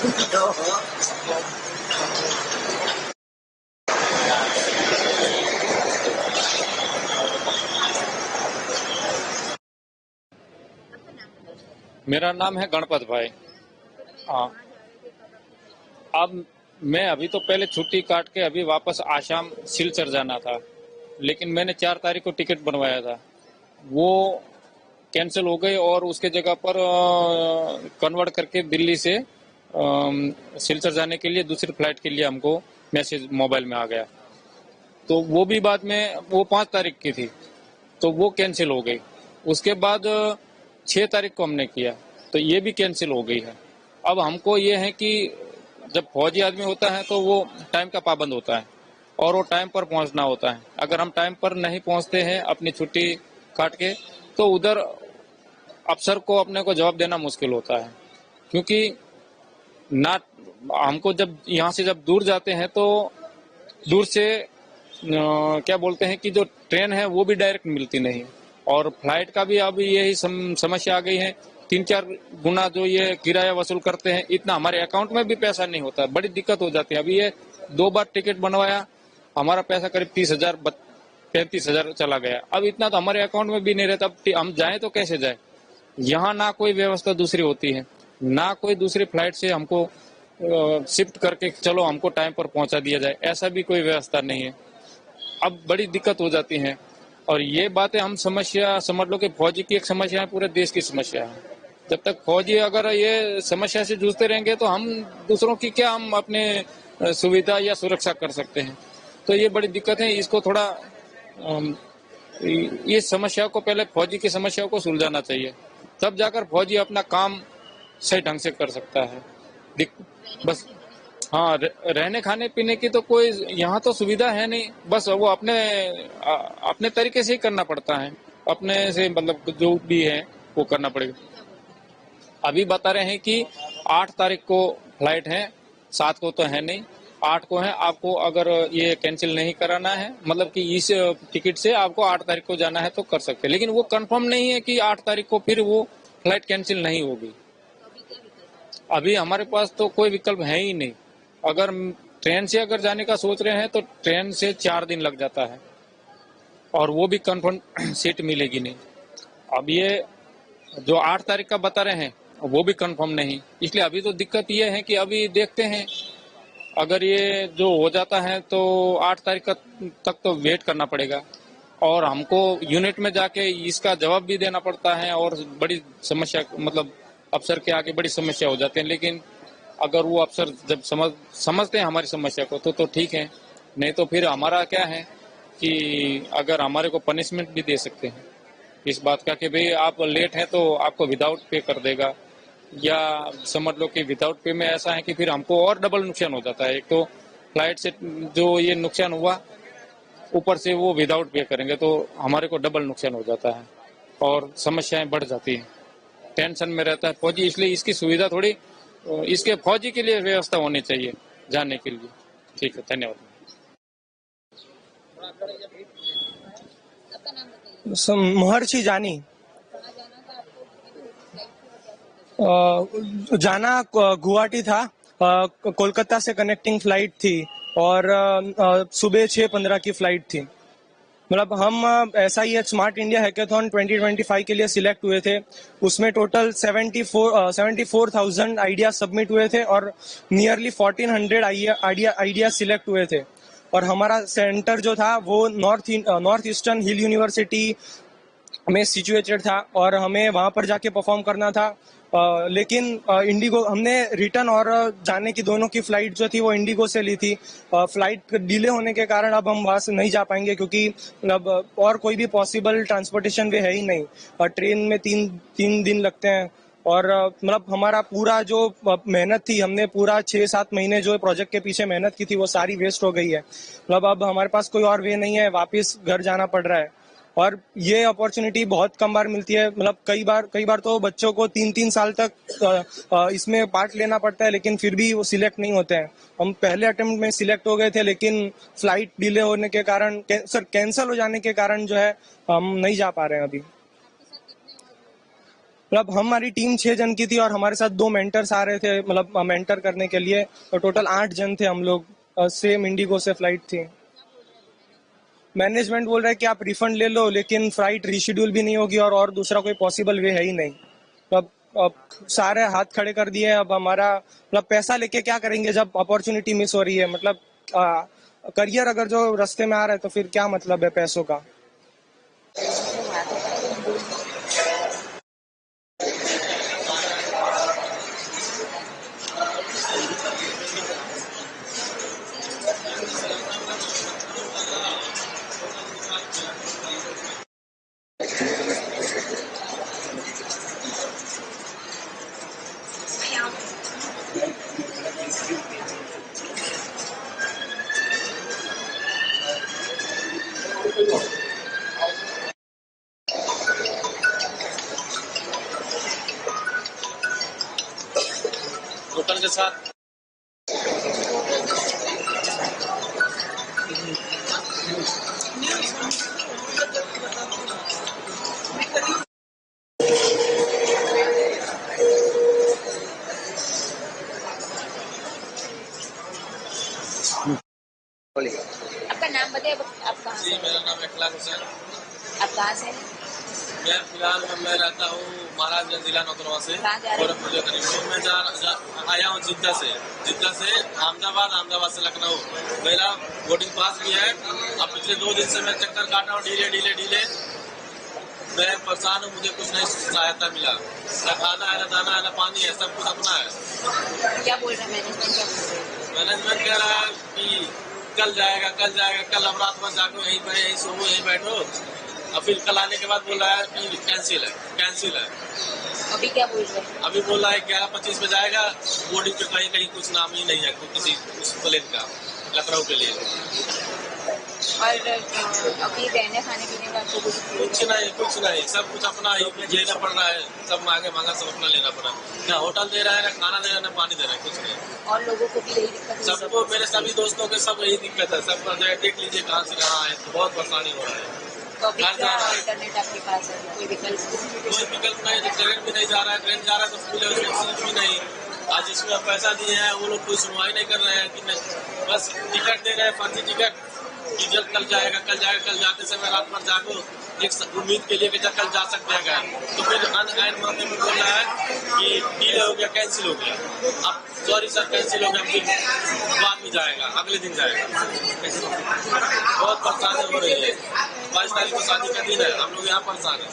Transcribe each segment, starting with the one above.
मेरा नाम है गणपत भाई। हाँ, अब मैं अभी तो पहले छुट्टी काट के अभी वापस आसाम सिलचर जाना था, लेकिन मैंने 4 तारीख को टिकट बनवाया था, वो कैंसिल हो गई और उसके जगह पर कन्वर्ट करके दिल्ली से सिलचर जाने के लिए दूसरी फ्लाइट के लिए हमको मैसेज मोबाइल में आ गया। तो वो भी बाद में वो 5 तारीख की थी, तो वो कैंसिल हो गई। उसके बाद 6 तारीख को हमने किया, तो ये भी कैंसिल हो गई है। अब हमको ये है कि जब फौजी आदमी होता है तो वो टाइम का पाबंद होता है और वो टाइम पर पहुंचना होता है। अगर हम टाइम पर नहीं पहुंचते हैं अपनी छुट्टी काट के, तो उधर अफसर को अपने को जवाब देना मुश्किल होता है, क्योंकि ना हमको जब यहाँ से जब दूर जाते हैं तो दूर से क्या बोलते हैं कि जो ट्रेन है वो भी डायरेक्ट मिलती नहीं, और फ्लाइट का भी अब यही समस्या आ गई है। 3-4 गुना जो ये किराया वसूल करते हैं, इतना हमारे अकाउंट में भी पैसा नहीं होता, बड़ी दिक्कत हो जाती है। अभी ये 2 बार टिकट बनवाया, हमारा पैसा करीब 30,000 35,000 चला गया। अब इतना तो हमारे अकाउंट में भी नहीं रहता। अब हम जाए तो कैसे जाए? यहाँ ना कोई व्यवस्था दूसरी होती है, ना कोई दूसरी फ्लाइट से हमको शिफ्ट करके चलो हमको टाइम पर पहुंचा दिया जाए, ऐसा भी कोई व्यवस्था नहीं है। अब बड़ी दिक्कत हो जाती है। और ये बातें हम समस्या समझ लो कि फौजी की एक समस्या है, पूरे देश की समस्या है। जब तक फौजी अगर ये समस्या से जूझते रहेंगे तो हम दूसरों की क्या, हम अपने सुविधा या सुरक्षा कर सकते हैं? तो ये बड़ी दिक्कत है। इसको थोड़ा ये समस्या को पहले फौजी की समस्या को सुलझाना चाहिए, तब जाकर फौजी अपना काम सही ढंग से कर सकता है। बस हाँ, रहने खाने पीने की तो कोई यहाँ तो सुविधा है नहीं, बस वो अपने तरीके से ही करना पड़ता है, अपने से मतलब जो भी है वो करना पड़ेगा। अभी बता रहे हैं कि 8 तारीख को फ्लाइट है, 7 को तो है नहीं, 8 को है। आपको अगर ये कैंसिल नहीं कराना है, मतलब कि इस टिकट से आपको 8 तारीख को जाना है तो कर सकते हैं, लेकिन वो कंफर्म नहीं है कि 8 तारीख को फिर वो फ्लाइट कैंसिल नहीं होगी। अभी हमारे पास तो कोई विकल्प है ही नहीं। अगर ट्रेन से अगर जाने का सोच रहे हैं तो ट्रेन से 4 दिन लग जाता है, और वो भी कंफर्म सीट मिलेगी नहीं। अब ये जो 8 तारीख का बता रहे हैं वो भी कंफर्म नहीं, इसलिए अभी तो दिक्कत ये है कि अभी देखते हैं। अगर ये जो हो जाता है तो 8 तारीख तक तो वेट करना पड़ेगा, और हमको यूनिट में जाके इसका जवाब भी देना पड़ता है, और बड़ी समस्या, मतलब अफसर के आगे बड़ी समस्या हो जाती है। लेकिन अगर वो अफसर जब समझते हैं हमारी समस्या को तो ठीक है, नहीं तो फिर हमारा क्या है कि अगर हमारे को पनिशमेंट भी दे सकते हैं इस बात का कि भाई आप लेट हैं तो आपको विदाउट पे कर देगा, या समझ लो कि विदाउट पे में ऐसा है कि फिर हमको और डबल नुकसान हो जाता है। एक तो फ्लाइट से जो ये नुकसान हुआ, ऊपर से वो विदाउट पे करेंगे तो हमारे को डबल नुकसान हो जाता है और समस्याएं बढ़ जाती हैं। टेंशन में रहता है फौजी, इसलिए इसकी सुविधा थोड़ी इसके फौजी के लिए व्यवस्था होनी चाहिए जाने के लिए। ठीक है, धन्यवाद। महर्षि जानी। जाना गुवाहाटी था, कोलकाता से कनेक्टिंग फ्लाइट थी, और सुबह 6:15 की फ्लाइट थी। मतलब हम SIH स्मार्ट इंडिया हैकेथॉन 2025 के लिए सिलेक्ट हुए थे। उसमें टोटल 74,000 आइडिया सबमिट हुए थे, और नियरली 1400 आइडिया सिलेक्ट हुए थे। और हमारा सेंटर जो था वो नॉर्थ ईस्टर्न हिल यूनिवर्सिटी में सिचुएटेड था, और हमें वहां पर जाके परफॉर्म करना था। लेकिन इंडिगो, हमने रिटर्न और जाने की दोनों की फ्लाइट जो थी वो इंडिगो से ली थी। फ्लाइट डिले होने के कारण अब हम वहां से नहीं जा पाएंगे, क्योंकि अब और कोई भी पॉसिबल ट्रांसपोर्टेशन वे है ही नहीं। ट्रेन में तीन दिन लगते हैं, और मतलब हमारा पूरा जो मेहनत थी, हमने पूरा 6-7 महीने जो प्रोजेक्ट के पीछे मेहनत की थी वो सारी वेस्ट हो गई है। मतलब अब हमारे पास कोई और वे नहीं है, वापस घर जाना पड़ रहा है। और ये अपॉर्चुनिटी बहुत कम बार मिलती है। मतलब कई बार तो बच्चों को 3-3 साल तक इसमें पार्ट लेना पड़ता है, लेकिन फिर भी वो सिलेक्ट नहीं होते हैं। हम पहले अटेम्प्ट में सिलेक्ट हो गए थे, लेकिन फ्लाइट डिले होने के कारण, कैंसिल हो जाने के कारण जो है हम नहीं जा पा रहे हैं अभी। मतलब हमारी टीम 6 जन की थी और हमारे साथ 2 मेंटर्स आ रहे थे, मतलब मेंटर करने के लिए। तो टोटल 8 जन थे हम लोग। सेम इंडिगो से फ्लाइट थी। मैनेजमेंट बोल रहा है कि आप रिफंड ले लो, लेकिन फ्लाइट रीशेड्यूल भी नहीं होगी और दूसरा कोई पॉसिबल वे है ही नहीं। तो अब सारे हाथ खड़े कर दिए। अब हमारा मतलब पैसा लेके क्या करेंगे जब अपॉर्चुनिटी मिस हो रही है। मतलब करियर अगर जो रास्ते में आ रहा है तो फिर क्या मतलब है पैसों का। होटल के साथ आपका नाम बताइए, आप कहाँ जी, से? मेरा नाम इखलास हुसैन। आप कहाँ से हैं? मैं फिलहाल मैं रहता हूँ महाराजगंज जिला नौतनवा से। कहाँ जा रहे हैं? गोरखपुर के करीब में मैं आया हूँ जिद्दा से अहमदाबाद से लखनऊ। मेरा बोर्डिंग पास भी है। अब पिछले 2 दिन से मैं चक्कर काटा हूँ, ढीले। मैं परेशान हूँ, मुझे कुछ नहीं सहायता मिला। न खाना है, न दाना है, न पानी है, सब कुछ अपना है। क्या बोल रहा है मैनेजमेंट? मैनेजमेंट कह रहा है कि कल जाएगा। कल अब रात भर जागो, यहीं सो, यहीं बैठो। और फिर कल आने के बाद बोल रहा है कि कैंसिल है। अभी क्या बोल रहे हैं? अभी बोल रहा है 11:25 पे जाएगा। बोर्डिंग पे कहीं कुछ नाम ही नहीं है किसी उस प्लेन का लखनऊ के लिए। और अभी रहने खाने पीने का आपको कुछ नहीं, सब कुछ अपना ही लेना पड़ रहा है। सब मांगा सब अपना लेना पड़ा। ना होटल दे रहा है, ना खाना दे रहा है, ना पानी दे रहा है, कुछ नहीं। और लोगों को भी यही दिक्कत है? सबको, मेरे सभी दोस्तों के सब यही दिक्कत है। सब देख लीजिए कहाँ से कहाँ है, तो बहुत परेशानी हो रहा है। तो अभी क्या अल्टरनेट आपके पास है? कोई विकल्प नहीं। तो ट्रेन भी नहीं जा रहा है तो खुले उसमें सीट भी नहीं। आज जिसमें पैसा दिए हैं वो लोग कोई सुनवाई नहीं कर रहे हैं कि नहीं, बस टिकट दे रहे हैं, फर्जी टिकट कि जब कल जाएगा। कल जाते समय रात भर जागो, एक उम्मीद के लिए कि जब कल जा सकते हैं। तो फिर अनआइन मौके में बोल रहा है कि डिले हो गया, कैंसिल हो गया। अब सॉरी सर, कैंसिल हो गया, फिर बाद में जाएगा, अगले दिन जाएगा। बहुत परेशानी हो रही है। 22 तारीख को शादी का दिन है, हम लोग यहाँ परेशान है।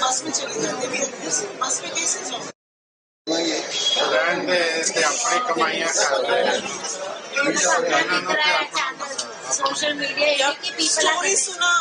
बस में चली जाती बस में कैसे जाऊँ? अपनी कमाइयाँ कर रहे हैं। सोशल मीडिया स्टोरी सुना